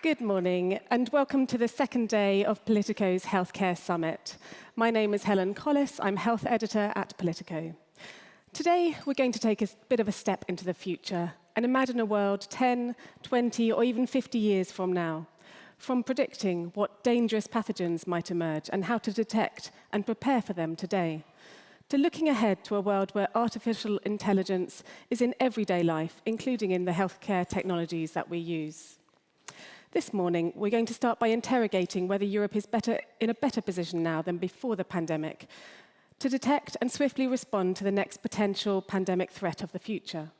Good morning and welcome to the second day of Politico's Healthcare Summit. My name is Helen Collis, I'm Health Editor at Politico. Today we're going to take a bit of a step into the future and imagine a world 10, 20 or even 50 years from now. From predicting what dangerous pathogens might emerge and how to detect and prepare for them today, to looking ahead to a world where artificial intelligence is in everyday life, including in the healthcare technologies that we use. This morning, we're going to start by interrogating whether Europe is in a better position now than before the pandemic to detect and swiftly respond to the next potential pandemic threat of the future.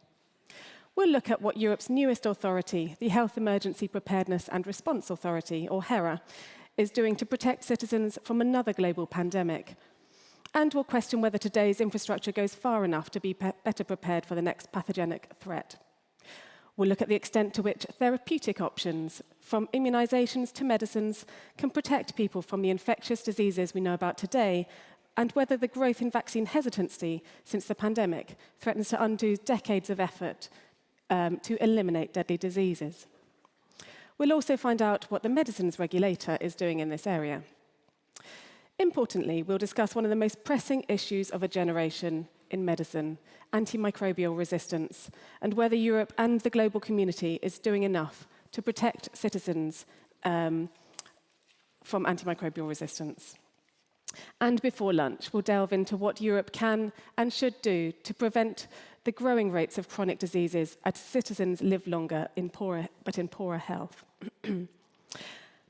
We'll look at what Europe's newest authority, the Health Emergency Preparedness and Response Authority, or HERA, is doing to protect citizens from another global pandemic. And we'll question whether today's infrastructure goes far enough to be better prepared for the next pathogenic threat. We'll look at the extent to which therapeutic options, from immunizations to medicines, can protect people from the infectious diseases we know about today, and whether the growth in vaccine hesitancy since the pandemic threatens to undo decades of effort to eliminate deadly diseases. We'll also find out what the medicines regulator is doing in this area. Importantly, we'll discuss one of the most pressing issues of a generation in medicine, antimicrobial resistance, and whether Europe and the global community is doing enough to protect citizens from antimicrobial resistance. And before lunch, we'll delve into what Europe can and should do to prevent the growing rates of chronic diseases as citizens live longer in poorer health.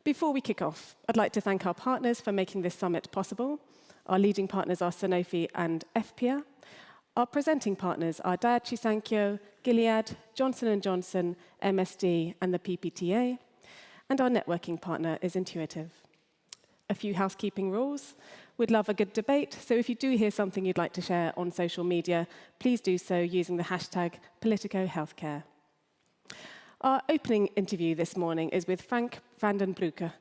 Before we kick off, I'd like to thank our partners for making this summit possible. Our leading partners are Sanofi and FPA. Our presenting partners are Daiichi Sankyo, Gilead, Johnson & Johnson, MSD, and the PPTA. And our networking partner is Intuitive. A few housekeeping rules. We'd love a good debate, so if you do hear something you'd like to share on social media, please do so using the hashtag #PoliticoHealthcare. Our opening interview this morning is with Frank Vandenbroucke,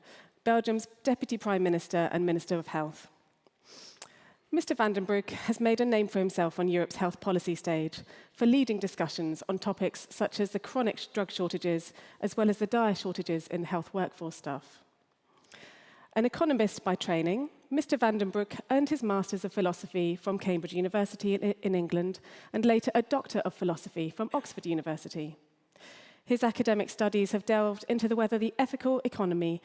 Belgium's Deputy Prime Minister and Minister of Health. Mr. Vandenbroucke has made a name for himself on Europe's health policy stage for leading discussions on topics such as the chronic drug shortages, as well as the dire shortages in health workforce staff. An economist by training, Mr. Vandenbroucke earned his Masters of Philosophy from Cambridge University in England and later a Doctor of Philosophy from Oxford University. His academic studies have delved into the ethical economy,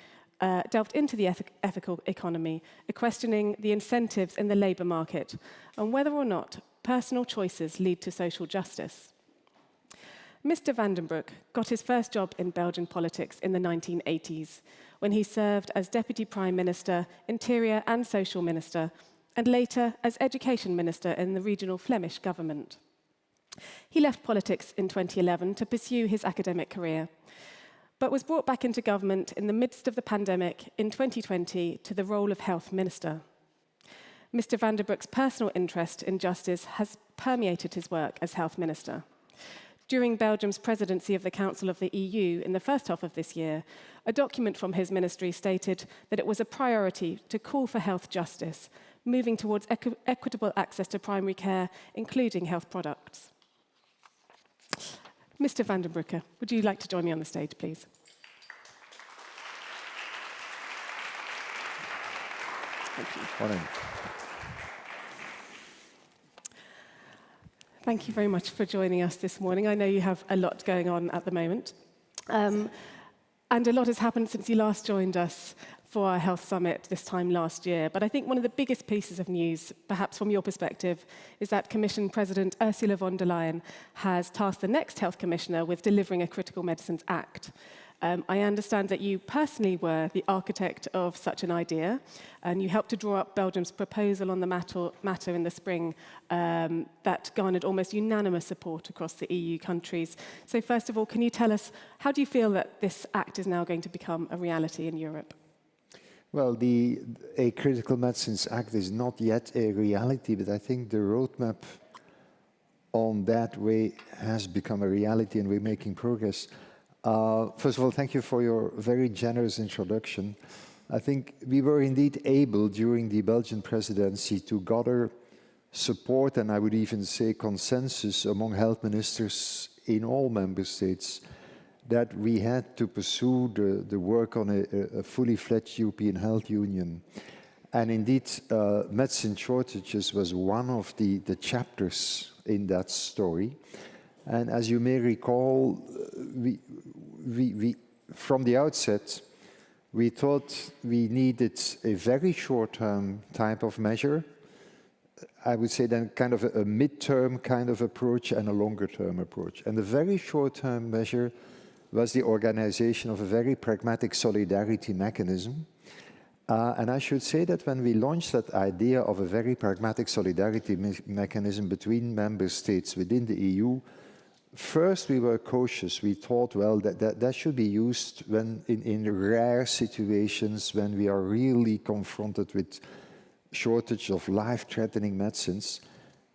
questioning the incentives in the labour market and whether or not personal choices lead to social justice. Mr. Vandenbroucke got his first job in Belgian politics in the 1980s, when he served as Deputy Prime Minister, Interior and Social Minister, and later as Education Minister in the regional Flemish government. He left politics in 2011 to pursue his academic career, but was brought back into government in the midst of the pandemic in 2020 to the role of Health Minister. Mr. Vandenbroucke's personal interest in justice has permeated his work as Health Minister. During Belgium's presidency of the Council of the EU in the first half of this year, a document from his ministry stated that it was a priority to call for health justice, moving towards equitable access to primary care, including health products. Mr. Vandenbroucke, would you like to join me on the stage, please? Thank you. Morning. Thank you very much for joining us this morning. I know you have a lot going on at the moment. And a lot has happened since you last joined us for our Health Summit this time last year. But I think one of the biggest pieces of news, perhaps from your perspective, is that Commission President Ursula von der Leyen has tasked the next Health Commissioner with delivering a Critical Medicines Act. I understand that you personally were the architect of such an idea, and you helped to draw up Belgium's proposal on the matter in the spring that garnered almost unanimous support across the EU countries. So first of all, can you tell us, how do you feel that this act is now going to become a reality in Europe? Well, a Critical Medicines Act is not yet a reality, but I think the roadmap on that way has become a reality and we're making progress. First of all, thank you for your very generous introduction. I think we were indeed able during the Belgian presidency to gather support, and I would even say consensus among health ministers in all member states that we had to pursue the work on a fully fledged European Health Union. And indeed, medicine shortages was one of the chapters in that story. And as you may recall, we from the outset, we thought we needed a very short-term type of measure. I would say then kind of a mid-term kind of approach and a longer-term approach. And the very short-term measure was the organization of a very pragmatic solidarity mechanism. And I should say that when we launched that idea of a very pragmatic solidarity mechanism between member states within the EU, first we were cautious. We thought, well, that should be used when in rare situations when we are really confronted with shortage of life-threatening medicines.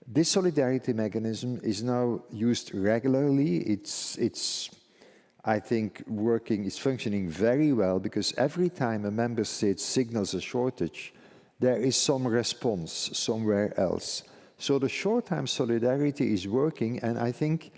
This solidarity mechanism is now used regularly. It's I think it's functioning very well, because every time a member state signals a shortage, there is some response somewhere else. So the short-term solidarity is working, and I think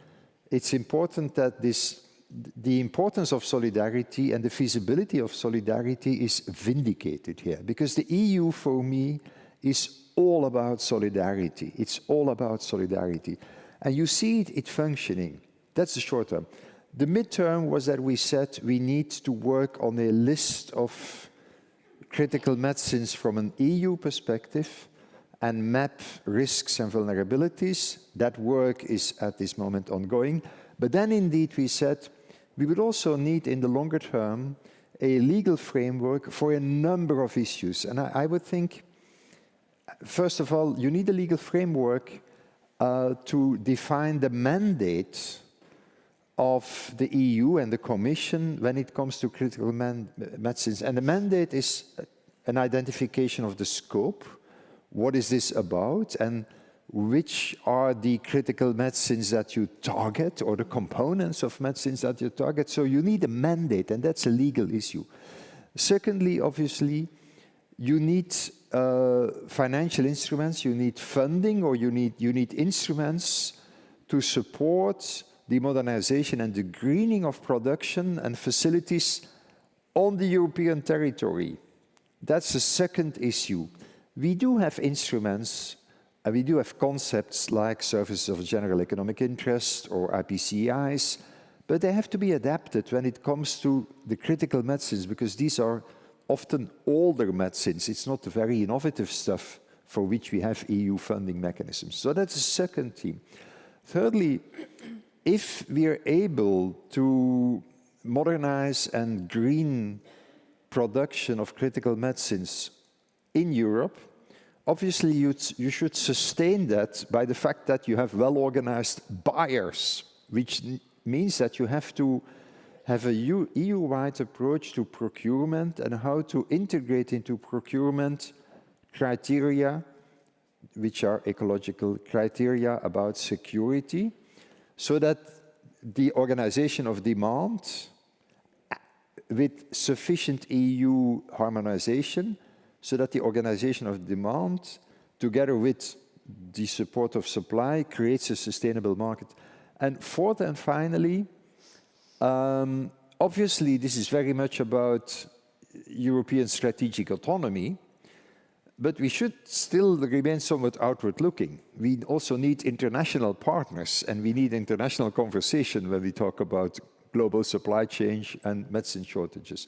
it's important that the importance of solidarity and the feasibility of solidarity is vindicated here, because the EU, for me, is all about solidarity. It's all about solidarity. And you see it functioning. That's the short term. The midterm was that we said we need to work on a list of critical medicines from an EU perspective and map risks and vulnerabilities. That work is at this moment ongoing. But then indeed we said we would also need in the longer term a legal framework for a number of issues. And I would think, first of all, you need a legal framework to define the mandate of the EU and the Commission when it comes to critical medicines. And the mandate is an identification of the scope. What is this about? And which are the critical medicines that you target, or the components of medicines that you target? So you need a mandate, and that's a legal issue. Secondly, obviously, you need financial instruments, you need funding, or you need instruments to support the modernization and the greening of production and facilities on the European territory. That's the second issue. We do have instruments, and we do have concepts like services of general economic interest or IPCIs, but they have to be adapted when it comes to the critical medicines, because these are often older medicines. It's not the very innovative stuff for which we have EU funding mechanisms. So that's the second theme. Thirdly, if we are able to modernize and green production of critical medicines in Europe, obviously you should sustain that by the fact that you have well-organized buyers, which means that you have to have a EU-wide approach to procurement and how to integrate into procurement criteria, which are ecological criteria about security, so that the organization of demand with sufficient EU harmonization, so that the organization of demand, together with the support of supply, creates a sustainable market. And fourth and finally, obviously this is very much about European strategic autonomy, but we should still remain somewhat outward-looking. We also need international partners, and we need international conversation when we talk about global supply chain and medicine shortages.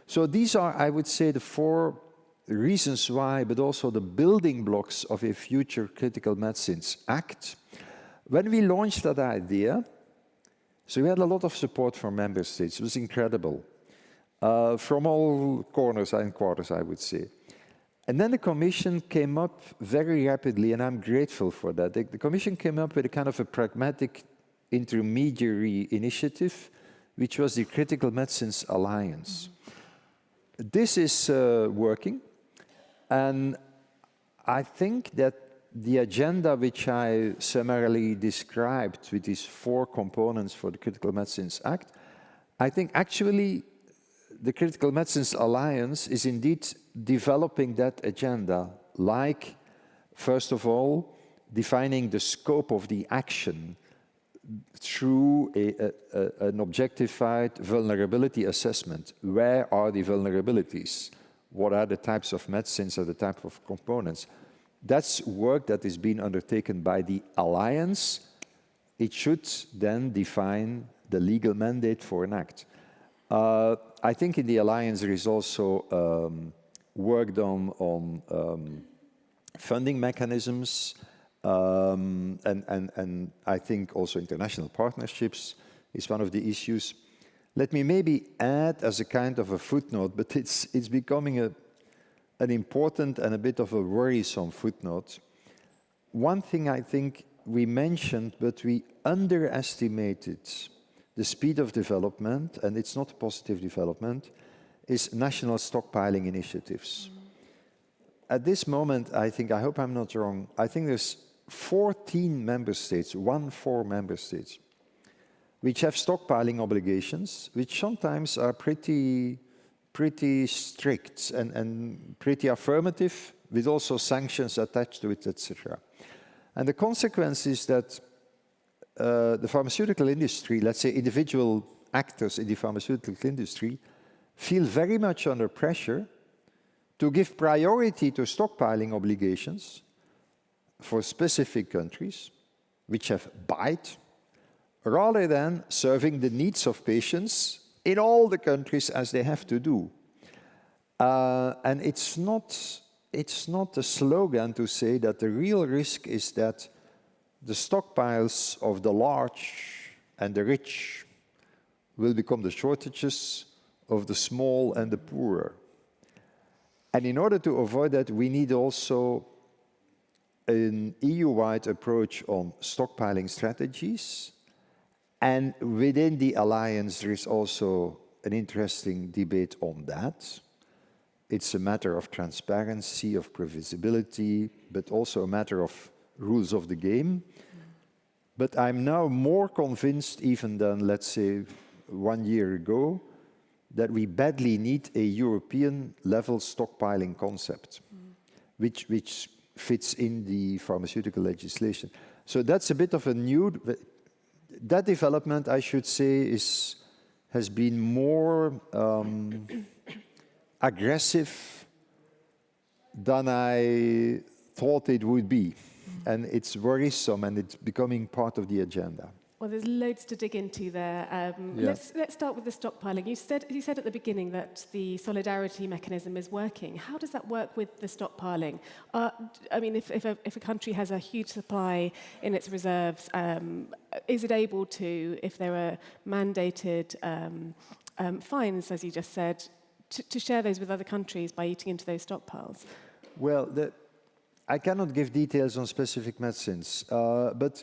So these are, I would say, the four reasons why, but also the building blocks of a future Critical Medicines Act. When we launched that idea, so we had a lot of support from member states. It was incredible, from all corners and quarters, I would say. And then the Commission came up very rapidly, and I'm grateful for that. The Commission came up with a kind of a pragmatic intermediary initiative, which was the Critical Medicines Alliance. This is working, and I think that the agenda which I summarily described with these four components for the Critical Medicines Act, I think actually the Critical Medicines Alliance is indeed developing that agenda, like, first of all, defining the scope of the action, through an objectified vulnerability assessment. Where are the vulnerabilities? What are the types of medicines or the type of components? That's work that is being undertaken by the alliance. It should then define the legal mandate for an act. I think in the alliance there is also work done on funding mechanisms, and I think also international partnerships is one of the issues. Let me maybe add as a kind of a footnote, but it's becoming an important and a bit of a worrisome footnote. One thing I think we mentioned, but we underestimated the speed of development, and it's not a positive development, is national stockpiling initiatives. At this moment, I hope I'm not wrong, I think there's 14 member states, 14 member states, which have stockpiling obligations, which sometimes are pretty strict and pretty affirmative, with also sanctions attached to it, etc. And the consequence is that the pharmaceutical industry, let's say individual actors in the pharmaceutical industry, feel very much under pressure to give priority to stockpiling obligations for specific countries, which have bite, rather than serving the needs of patients in all the countries as they have to do. And it's not a slogan to say that the real risk is that the stockpiles of the large and the rich will become the shortages of the small and the poorer. And in order to avoid that, we need also an EU-wide approach on stockpiling strategies. And within the alliance, there is also an interesting debate on that. It's a matter of transparency, of previsibility, but also a matter of rules of the game. But I'm now more convinced even than, let's say, 1 year ago, that we badly need a European-level stockpiling concept, which fits in the pharmaceutical legislation. So that's a bit of a new... That development, I should say, has been more aggressive than I thought it would be. And it's worrisome, and it's becoming part of the agenda. Well, there's loads to dig into there. Let's start with the stockpiling. You said at the beginning that the solidarity mechanism is working. How does that work with the stockpiling? I mean, if a country has a huge supply in its reserves, is it able to, if there are mandated fines, as you just said, to share those with other countries by eating into those stockpiles? Well, I cannot give details on specific medicines, but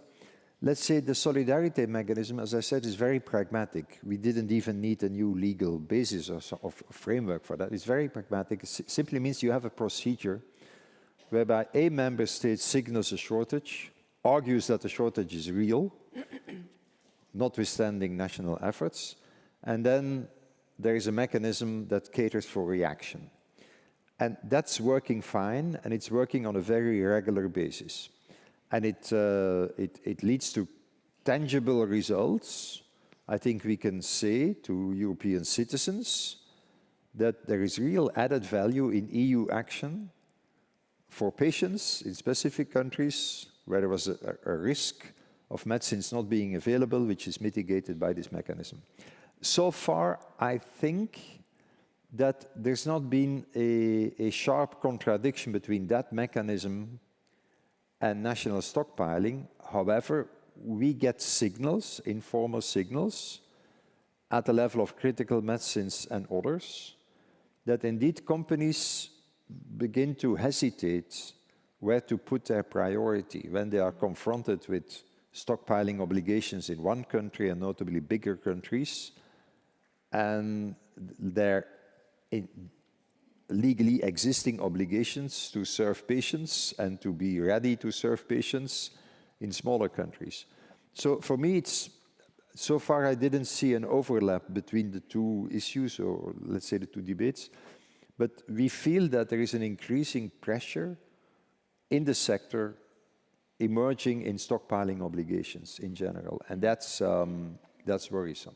let's say the solidarity mechanism, as I said, is very pragmatic. We didn't even need a new legal basis or framework for that. It's very pragmatic. It simply means you have a procedure whereby a member state signals a shortage, argues that the shortage is real, notwithstanding national efforts, and then there is a mechanism that caters for reaction. And that's working fine, and it's working on a very regular basis. And it leads to tangible results. I think we can say to European citizens that there is real added value in EU action for patients in specific countries where there was a risk of medicines not being available, which is mitigated by this mechanism. So far, I think that there's not been a sharp contradiction between that mechanism and national stockpiling. However, we get signals, informal signals, at the level of critical medicines and others, that indeed companies begin to hesitate where to put their priority when they are confronted with stockpiling obligations in one country, and notably bigger countries, and their legally existing obligations to serve patients and to be ready to serve patients in smaller countries. So for me, so far I didn't see an overlap between the two issues, or let's say the two debates, but we feel that there is an increasing pressure in the sector emerging in stockpiling obligations in general, and that's worrisome.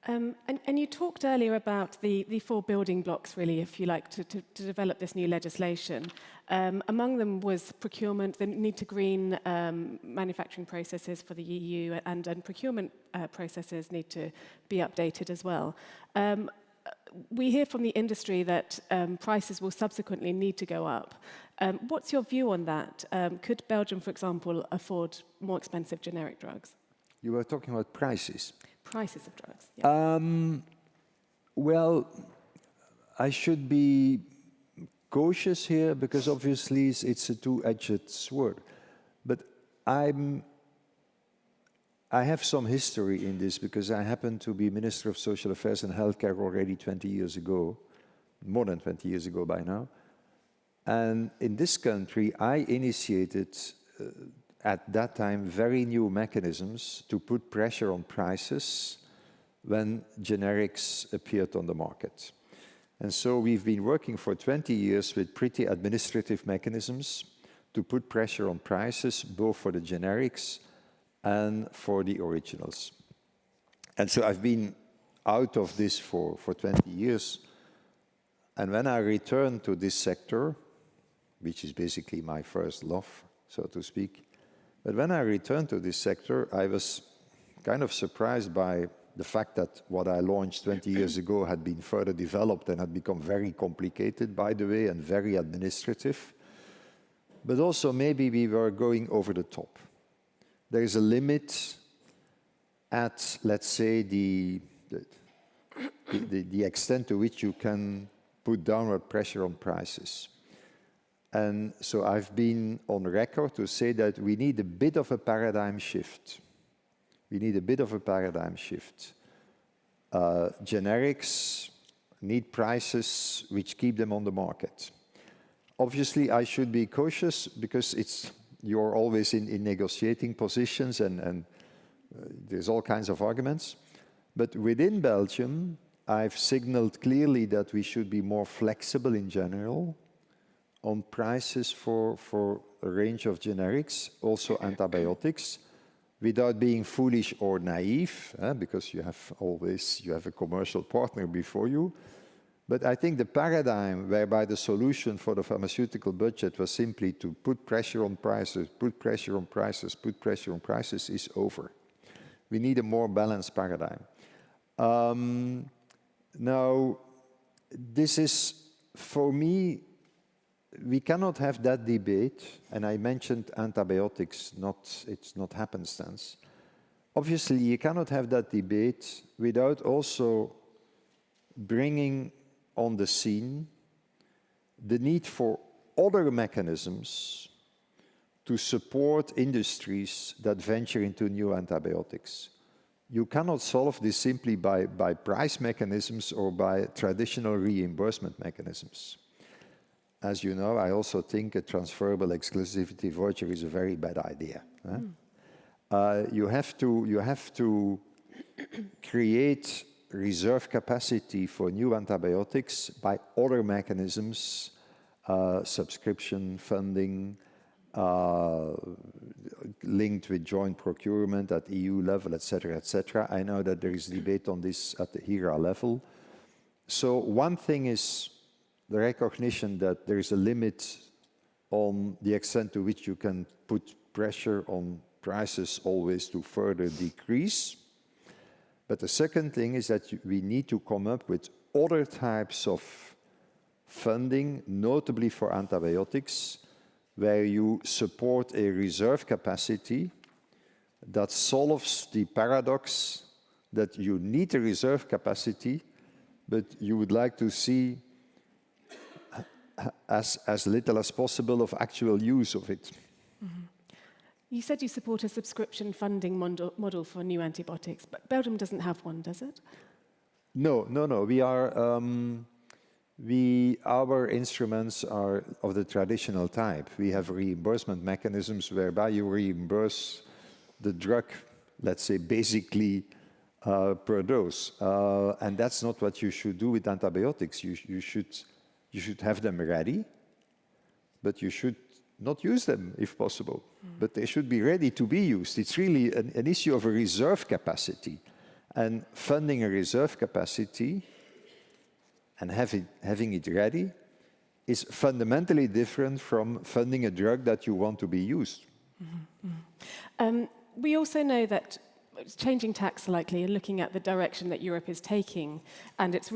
And you talked earlier about the four building blocks, really, if you like, to develop this new legislation. Among them was procurement, the need to green manufacturing processes for the EU, and procurement processes need to be updated as well. We hear from the industry that prices will subsequently need to go up. What's your view on that? Could Belgium, for example, afford more expensive generic drugs? You were talking about prices. Prices of drugs, yeah. Well, I should be cautious here because obviously it's a two-edged sword. But I have some history in this because I happen to be Minister of Social Affairs and Healthcare already 20 years ago, more than 20 years ago by now. And in this country, I initiated at that time very new mechanisms to put pressure on prices when generics appeared on the market. And so we've been working for 20 years with pretty administrative mechanisms to put pressure on prices, both for the generics and for the originals. And so I've been out of this for 20 years. And when I returned to this sector, which is basically my first love, so to speak, but when I returned to this sector, I was kind of surprised by the fact that what I launched 20 years ago had been further developed and had become very complicated, by the way, and very administrative. But also maybe we were going over the top. There is a limit at, let's say, the extent to which you can put downward pressure on prices. And so I've been on record to say that we need a bit of a paradigm shift. We need a bit of a paradigm shift. Generics need prices which keep them on the market. Obviously, I should be cautious because you're always in negotiating positions and there's all kinds of arguments. But within Belgium, I've signaled clearly that we should be more flexible in general on prices for a range of generics, also antibiotics, without being foolish or naive, because you have a commercial partner before you. But I think the paradigm whereby the solution for the pharmaceutical budget was simply to put pressure on prices, put pressure on prices, put pressure on prices is over. We need a more balanced paradigm. Now, this is, for me, we cannot have that debate, and I mentioned antibiotics, it's not happenstance. Obviously, you cannot have that debate without also bringing on the scene the need for other mechanisms to support industries that venture into new antibiotics. You cannot solve this simply by price mechanisms or by traditional reimbursement mechanisms. As you know, I also think a transferable exclusivity voucher is a very bad idea. You have to create reserve capacity for new antibiotics by other mechanisms, subscription funding, linked with joint procurement at EU level, etc., etc. I know that there is debate on this at the HERA level. So one thing is the recognition that there is a limit on the extent to which you can put pressure on prices always to further decrease. But the second thing is that we need to come up with other types of funding, notably for antibiotics, where you support a reserve capacity that solves the paradox that you need a reserve capacity, but you would like to see as little as possible of actual use of it. Mm-hmm. You said you support a subscription funding model for new antibiotics, but Belgium doesn't have one, does it? No. Our instruments are of the traditional type. We have reimbursement mechanisms whereby you reimburse the drug, let's say, basically per dose. And that's not what you should do with antibiotics. You should have them ready, but you should not use them if possible, but they should be ready to be used. It's really an issue of a reserve capacity. And funding a reserve capacity and having it ready is fundamentally different from funding a drug that you want to be used. We also know that changing tax likely and looking at the direction that Europe is taking and its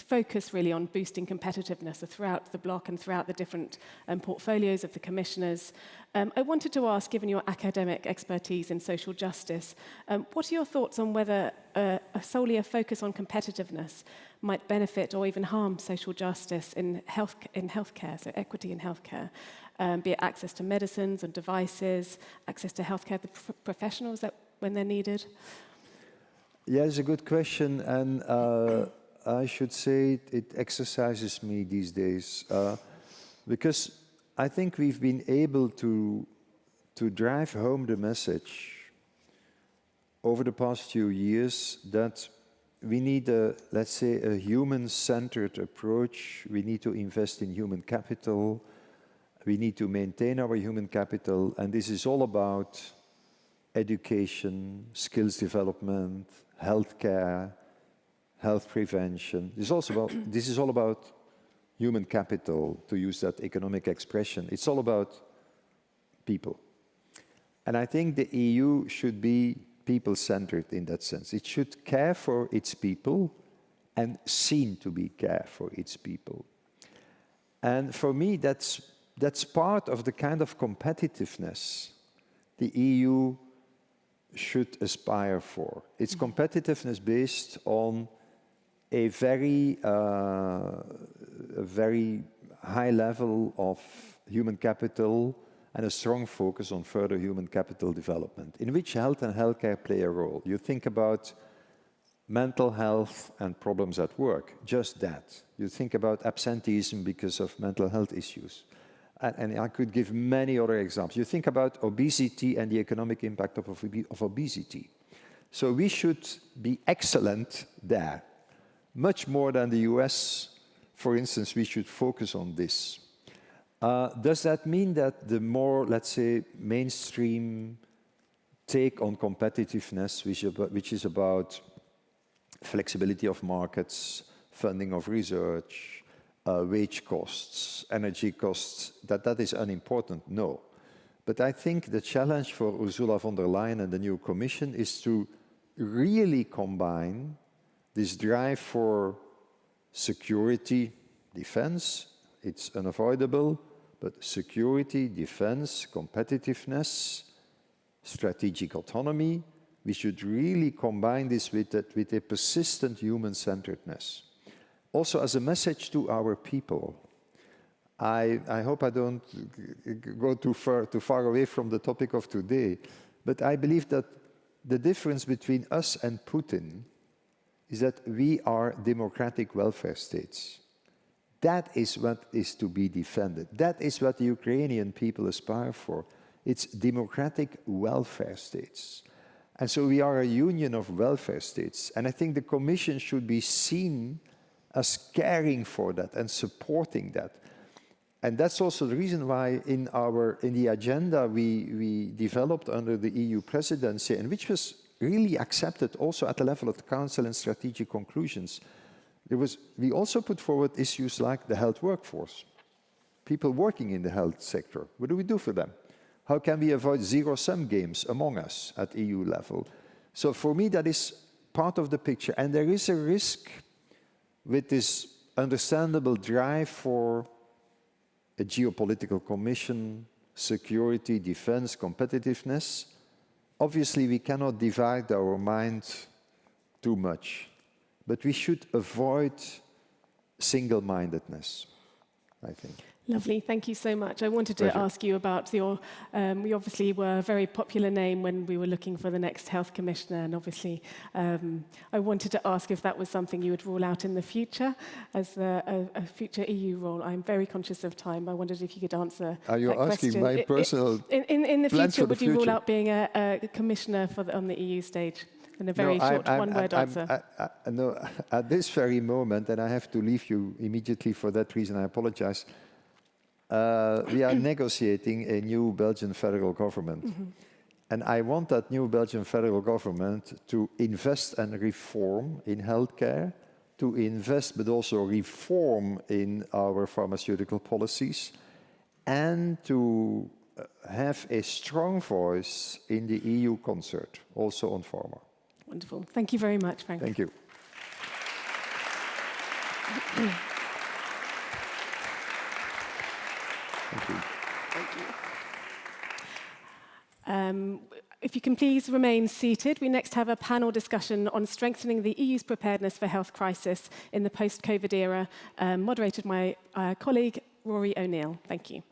focus really on boosting competitiveness throughout the bloc and throughout the different portfolios of the commissioners. I wanted to ask, given your academic expertise in social justice, what are your thoughts on whether solely a focus on competitiveness might benefit or even harm social justice in healthcare, so equity in healthcare, be it access to medicines and devices, access to healthcare professionals when they're needed? Yeah, it's a good question, and I should say it exercises me these days, because I think we've been able to drive home the message over the past few years that we need let's say, a human-centered approach. We need to invest in human capital. We need to maintain our human capital, and this is all about education, skills development, healthcare, health prevention. This is all about human capital, to use that economic expression. It's all about people. And I think the EU should be people-centered in that sense. It should care for its people and seem to be care for its people. And for me, that's part of the kind of competitiveness the EU should aspire for. It's competitiveness based on a very high level of human capital and a strong focus on further human capital development, in which health and healthcare play a role. You think about mental health and problems at work, just that. You think about absenteeism because of mental health issues. And I could give many other examples. You think about obesity and the economic impact of obesity. So we should be excellent there. Much more than the US, for instance, we should focus on this. Does that mean that the more, let's say, mainstream take on competitiveness, which is about flexibility of markets, funding of research, wage costs, energy costs, that is unimportant? No. But I think the challenge for Ursula von der Leyen and the new Commission is to really combine this drive for security, defense, it's unavoidable, but security, defense, competitiveness, strategic autonomy, we should really combine this with a persistent human-centeredness. Also as a message to our people. I hope I don't go too far away from the topic of today, but I believe that the difference between us and Putin is that we are democratic welfare states. That is what is to be defended. That is what the Ukrainian people aspire for. It's democratic welfare states. And so we are a union of welfare states. And I think the Commission should be seen as caring for that and supporting that. And that's also the reason why in the agenda we developed under the EU presidency, and which was really accepted also at the level of the Council and strategic conclusions, we also put forward issues like the health workforce, people working in the health sector. What do we do for them? How can we avoid zero-sum games among us at EU level? So for me, that is part of the picture. And there is a risk with this understandable drive for a geopolitical commission, security, defense, competitiveness. Obviously, we cannot divide our mind too much, but we should avoid single-mindedness, I think. Lovely, thank you so much. I wanted to ask you about your, we obviously were a very popular name when we were looking for the next health commissioner, and obviously I wanted to ask if that was something you would rule out in the future as a future EU role. I'm very conscious of time. I wondered if you could answer Are you that asking question. my personal in the plans future, for the would you rule future? out being a commissioner on the EU stage? In a very short one-word answer. No, at this very moment, and I have to leave you immediately for that reason, I apologize, we are negotiating a new Belgian federal government. And I want that new Belgian federal government to invest and reform in healthcare, to invest but also reform in our pharmaceutical policies, and to have a strong voice in the EU concert, also on pharma. Wonderful. Thank you very much, Frank. Thank you. Thank you. Thank you. If you can please remain seated, we next have a panel discussion on strengthening the EU's preparedness for health crisis in the post-COVID era, moderated by my colleague, Rory O'Neill. Thank you.